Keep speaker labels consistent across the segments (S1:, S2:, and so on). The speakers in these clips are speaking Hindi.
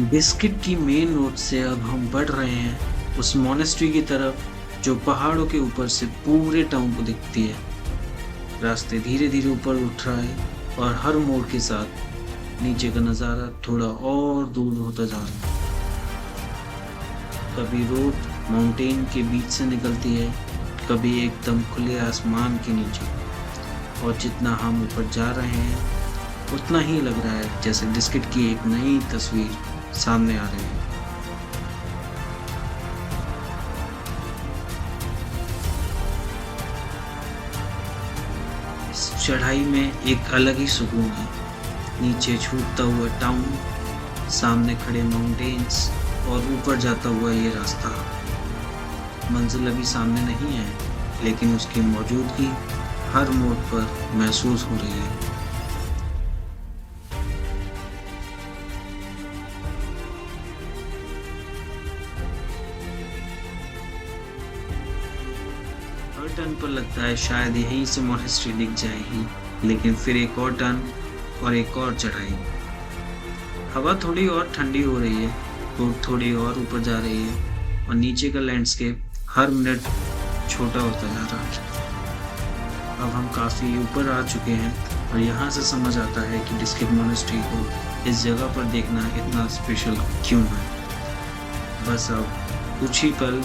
S1: बिस्किट की मेन रोड से अब हम बढ़ रहे हैं उस मोनेस्ट्री की तरफ जो पहाड़ों के ऊपर से पूरे टाउन को दिखती है। रास्ते धीरे धीरे ऊपर उठ रहा है और हर मोड़ के साथ नीचे का नज़ारा थोड़ा और दूर होता जा रहा है। कभी रोड माउंटेन के बीच से निकलती है, कभी एकदम खुले आसमान के नीचे, और जितना हम ऊपर जा रहे हैं उतना ही लग रहा है जैसे बिस्किट की एक नई तस्वीर सामने आ रही है। इस चढ़ाई में एक अलग ही सुकून है। नीचे छूटता हुआ टाउन, सामने खड़े माउंटेन्स और ऊपर जाता हुआ ये रास्ता। मंजिल अभी सामने नहीं है, लेकिन उसकी मौजूदगी हर मोड़ पर महसूस हो रही है। हर टर्न पर लगता है शायद यहीं से मोनेस्ट्री दिख जाएगी, लेकिन फिर एक और टर्न और एक और चढ़ाई। हवा थोड़ी और ठंडी हो रही है, रोड थोड़ी और ऊपर जा रही है और नीचे का लैंडस्केप हर मिनट छोटा होता जा रहा है। अब हम काफ़ी ऊपर आ चुके हैं और यहाँ से समझ आता है कि बिस्किट मोनेस्ट्री को इस जगह पर देखना इतना स्पेशल क्यों है। बस अब कुछ ही पल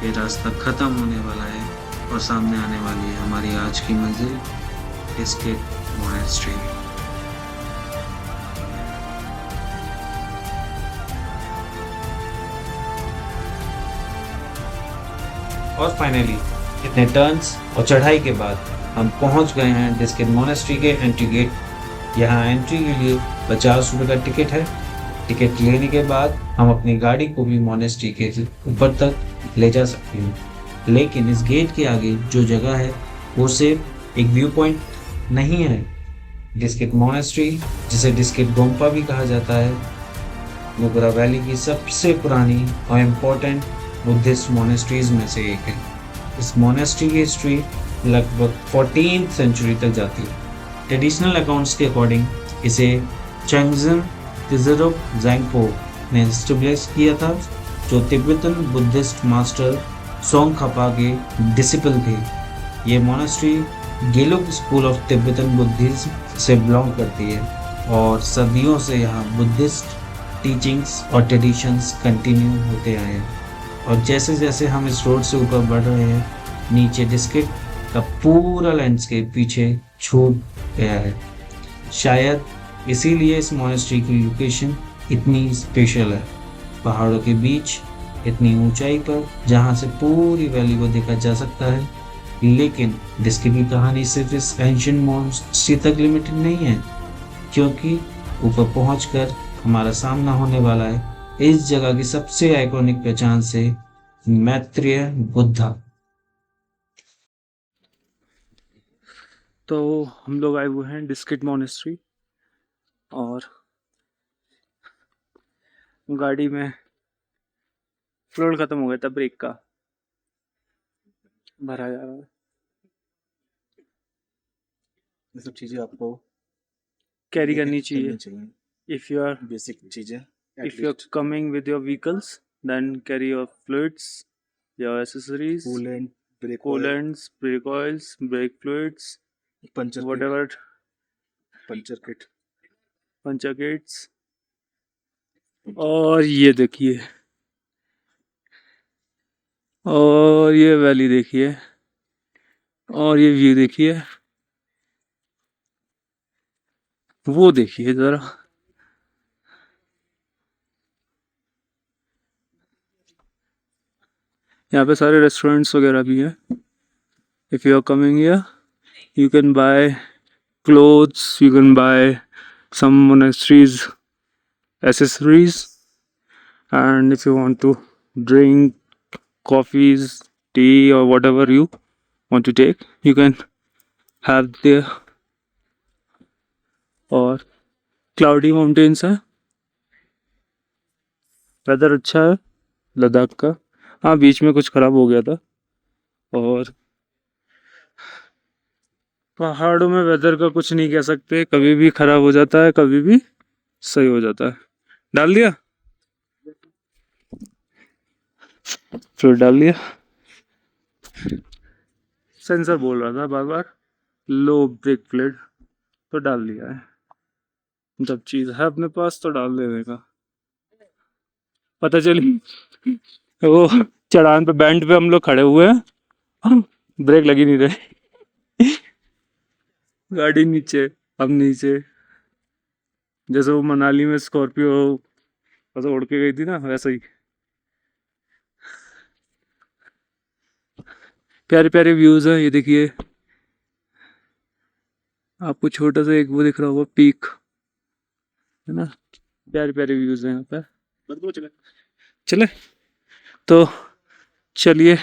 S1: ये रास्ता ख़त्म होने वाला है और सामने आने वाली है हमारी आज की मंजिल, बिस्किट मोनेस्ट्री।
S2: और फाइनली इतने टर्न्स और चढ़ाई के बाद हम पहुंच गए हैं बिस्किट मोनेस्ट्री के एंट्री गेट। यहाँ एंट्री के लिए 50 रुपये का टिकट है। टिकट लेने के बाद हम अपनी गाड़ी को भी मोनेस्ट्री के ऊपर तक ले जा सकते हैं, लेकिन इस गेट के आगे जो जगह है वो सिर्फ एक व्यू पॉइंट नहीं है। बिस्किट मोनेस्ट्री, जिसे बिस्किट गोम्पा भी कहा जाता है, नुब्रा वैली की सबसे पुरानी और इम्पोर्टेंट बुद्धिस्ट मोनेस्ट्रीज में से एक है। इस मोनेस्ट्री की हिस्ट्री लगभग 14th सेंचुरी तक जाती है। ट्रेडिशनल अकाउंट्स के अकॉर्डिंग इसे चंगजन तिजरुप जैंगपो ने एस्टेब्लिश किया था, जो तिब्बतन बुद्धिस्ट मास्टर सोंगखापा के डिसिपल थे। ये monastery Gelug school of Tibetan Buddhism से बिलोंग करती है और सदियों से यहाँ बुद्धिस्ट टीचिंग्स और ट्रेडिशंस कंटिन्यू होते आए हैं। और जैसे जैसे हम इस रोड से ऊपर बढ़ रहे हैं, नीचे बिस्किट का पूरा लैंडस्केप पीछे छूट गया है। शायद इसीलिए इस मोनेस्ट्री की लोकेशन इतनी स्पेशल है, पहाड़ों के बीच इतनी ऊंचाई पर जहां से पूरी वैली को देखा जा सकता है। लेकिन बिस्किट की कहानी सिर्फ इस एंशिएंट मोनेस्ट्री तक लिमिटेड नहीं है, क्योंकि ऊपर पहुंचकर हमारा सामना होने वाला है इस जगह की सबसे आइकॉनिक पहचान से, मैत्रेय बुद्धा।
S3: तो हम लोग आए हुए हैं बिस्किट मोनेस्ट्री और गाड़ी में फ्लोर खत्म हो गया था ब्रेक का, भरा जा रहा है।
S4: ये सब चीज़ें आपको
S3: कैरी
S4: लेके
S3: करनी
S4: चलनी
S3: चाहिए। इफ़ यू आर
S4: बेसिक चीज़ें
S3: if you're coming with your vehicles, then carry your fluids, your accessories,
S4: coolant, brake
S3: coolants, brake oils, brake fluids,
S4: puncture
S3: whatever,
S4: puncture kit.
S3: Puncture kits. और ये देखिए, और ये वैली देखिए, और ये व्यू देखिए, वो देखिए जरा। यहाँ पे सारे रेस्टोरेंट्स वगैरह भी हैं। If you are coming here, you can buy clothes, you can buy some monasteries accessories, and if you want to drink coffees, tea, or whatever you want to take, you can have there. और क्लाउडी माउंटेन्स है, वेदर अच्छा है लद्दाख का। हाँ, बीच में कुछ ख़राब हो गया था। और पहाड़ों में वेदर का कुछ नहीं कह सकते, कभी भी ख़राब हो जाता है, कभी भी सही हो जाता है। डाल दिया। फ्लूइड डाल दिया। सेंसर बोल रहा था बार बार लो ब्रेक फ्लूइड, तो डाल दिया है। जब चीज है अपने पास तो डाल देने का। पता चली वो चढ़ान पे बैंड पे हम लोग खड़े हुए हैं, ब्रेक लगी नहीं रही, गाड़ी नीचे, हम नीचे। जैसे वो मनाली में स्कॉर्पियो ऐसे उड़ के गई थी ना, वैसा ही। प्यारे प्यारे व्यूज हैं, ये देखिए आपको छोटा सा एक वो दिख रहा होगा पीक, है ना। प्यारे प्यारे व्यूज हैं यहाँ पे। चले तो चलिए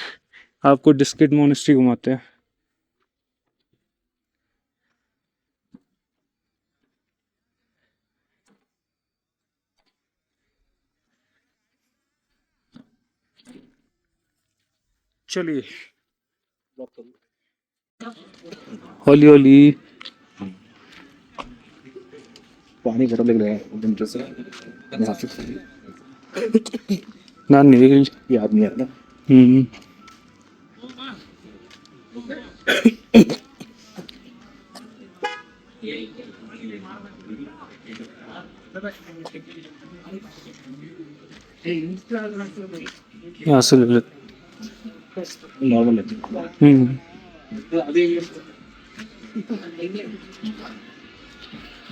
S3: आपको डिस्किट मोनेस्ट्री घुमाते हैं। चलिए होली होली।
S4: पानी गर्म लग रहा है एकदम से।
S3: ना नहीं
S4: याद नहीं आ रहा।
S3: यहाँ से ले ले।
S4: नॉर्मल है।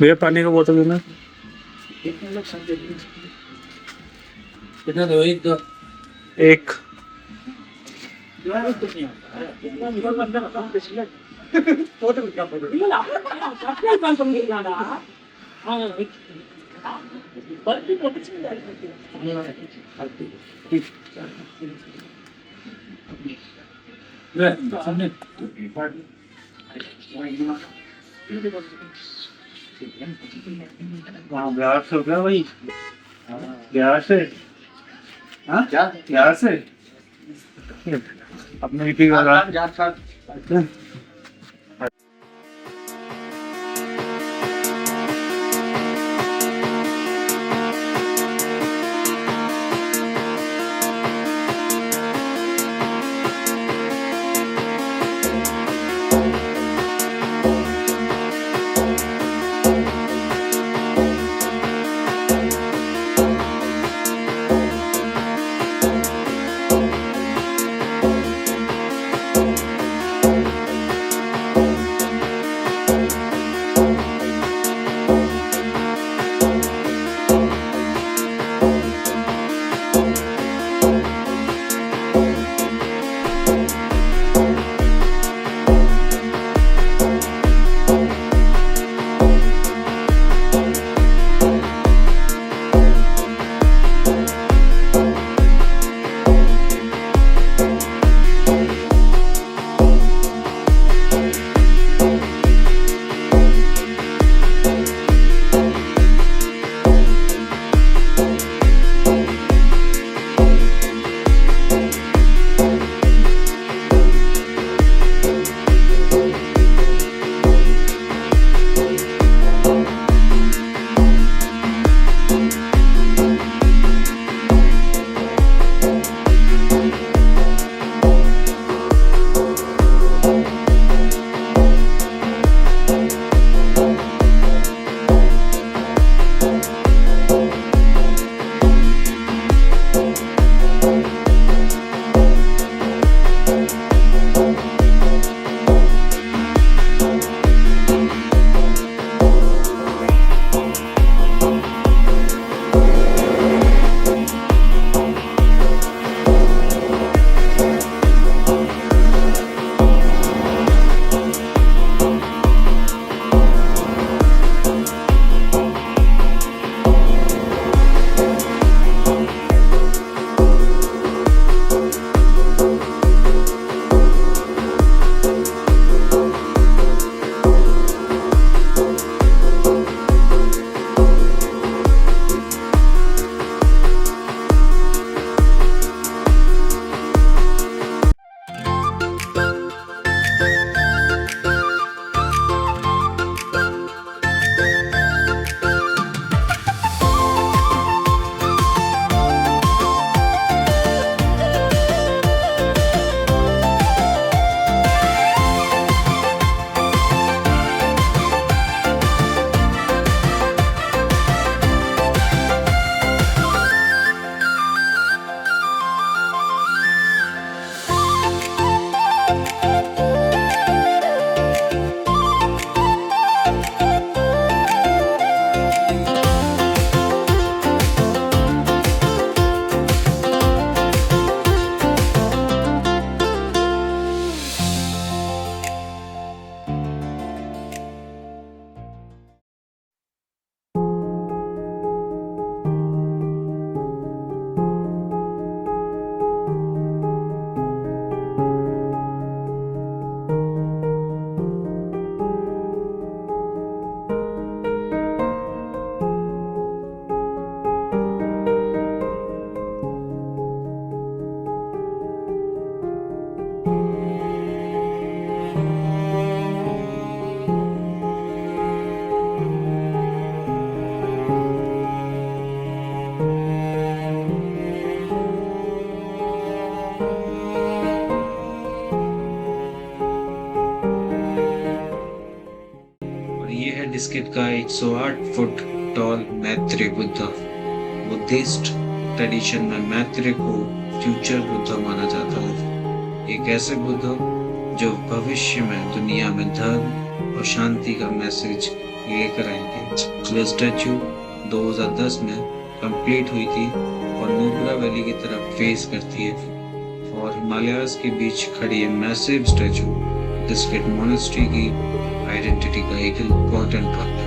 S3: भैया पानी का बोतल देना।
S2: कितना दो? एक दो।
S3: एक।
S4: बिहार से हो गया भाई। बिहार से। हाँ क्या? बिहार से अपने यूपी का।
S1: स्किट का 108 foot tall Maitreya Buddha. Buddhist tradition में मैत्रेय को फ्यूचर बुद्धा माना जाता है, एक ऐसे बुद्ध जो भविष्य में दुनिया में धर्म और शांति का मैसेज लेकर आएंगे। यह स्टैचू 2010 में कंप्लीट हुई थी और नुब्रा वैली की तरफ फेस करती है और हिमालयाज के बीच खड़ी है मैसिव स्टैचू, जिसके मोनेस्ट्री की आइडेंटिटी का एक इम्पोर्टेंट पार्ट है।